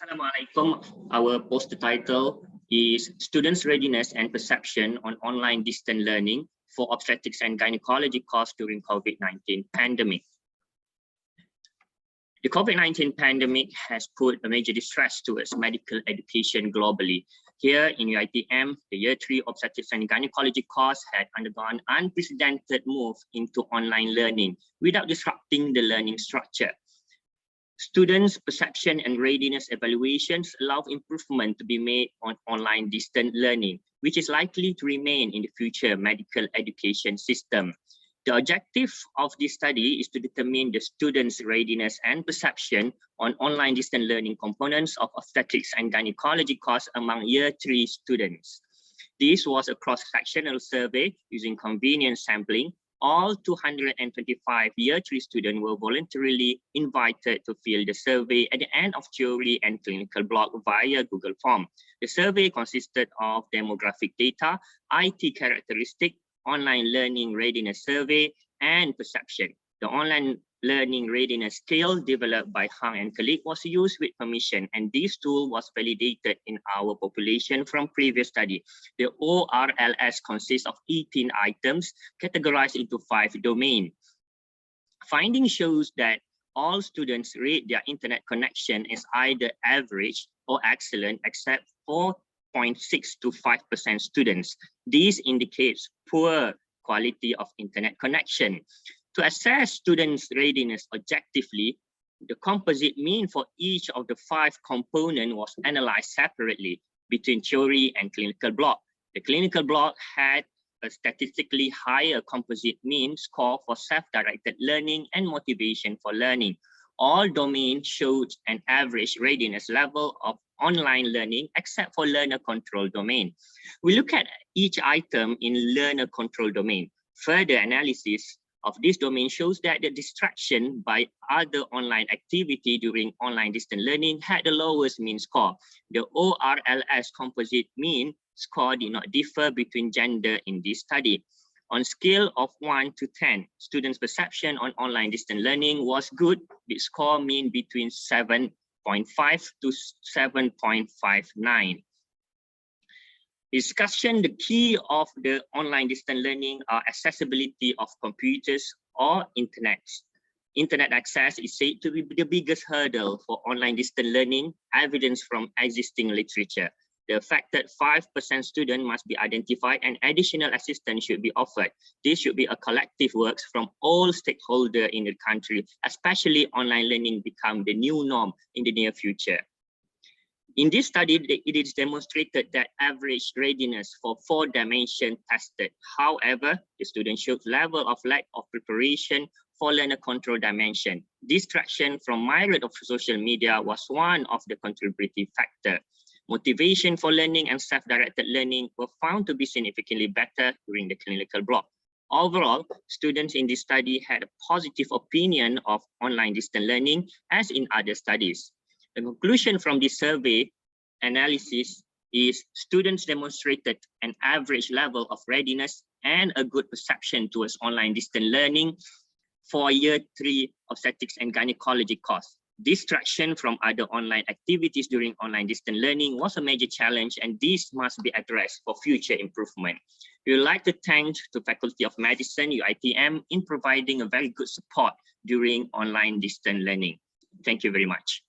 Assalamualaikum. Our poster title is Students' Readiness and Perception on Online Distant Learning for Obstetrics and Gynecology course during COVID-19 pandemic. The COVID-19 pandemic has put a major distress towards medical education globally. Here in UiTM, the Year 3 Obstetrics and Gynecology course had undergone unprecedented move into online learning without disrupting the learning structure. Students' perception and readiness evaluations allow improvement to be made on online distant learning, which is likely to remain in the future medical education system. The objective of this study is to determine the students' readiness and perception on online distant learning components of obstetrics and gynecology course among Year 3 students. This was a cross-sectional survey using convenient sampling. All 225 Year 3 students were voluntarily invited to fill the survey at the end of theory and clinical block via Google Form. The survey consisted of demographic data, IT characteristic, online learning readiness survey, and perception. The online learning readiness scale developed by Hang and colleague was used with permission, and this tool was validated in our population from previous study. The ORLS consists of 18 items categorized into 5 domains. Finding shows that all students rate their internet connection as either average or excellent, except 4.6 to 5% students. This indicates poor quality of internet connection. To assess students' readiness objectively, the composite mean for each of the 5 components was analyzed separately between theory and clinical block. The clinical block had a statistically higher composite mean score for self-directed learning and motivation for learning. All domains showed an average readiness level of online learning except for learner control domain. We look at each item in learner control domain. Further analysis of this domain shows that the distraction by other online activity during online distant learning had the lowest mean score. The ORLS composite mean score did not differ between gender in this study. On scale of 1 to 10, students' perception on online distant learning was good, with score mean between 7.5 to 7.59. Discussion, the key of the online distant learning are accessibility of computers or internet. Internet access is said to be the biggest hurdle for online distant learning, evidence from existing literature. The affected 5% student must be identified and additional assistance should be offered. This should be a collective work from all stakeholders in the country, especially online learning become the new norm in the near future. In this study, it is demonstrated that average readiness for 4 dimensions tested. However, the student showed level of lack of preparation for learner control dimension. Distraction from myriad of social media was one of the contributing factors. Motivation for learning and self-directed learning were found to be significantly better during the clinical block. Overall, students in this study had a positive opinion of online distant learning as in other studies. The conclusion from this survey analysis is students demonstrated an average level of readiness and a good perception towards online distant learning for Year 3 Obstetrics and Gynecology course. Distraction from other online activities during online distant learning was a major challenge, and this must be addressed for future improvement. We would like to thank the Faculty of Medicine, UiTM, in providing a very good support during online distant learning. Thank you very much.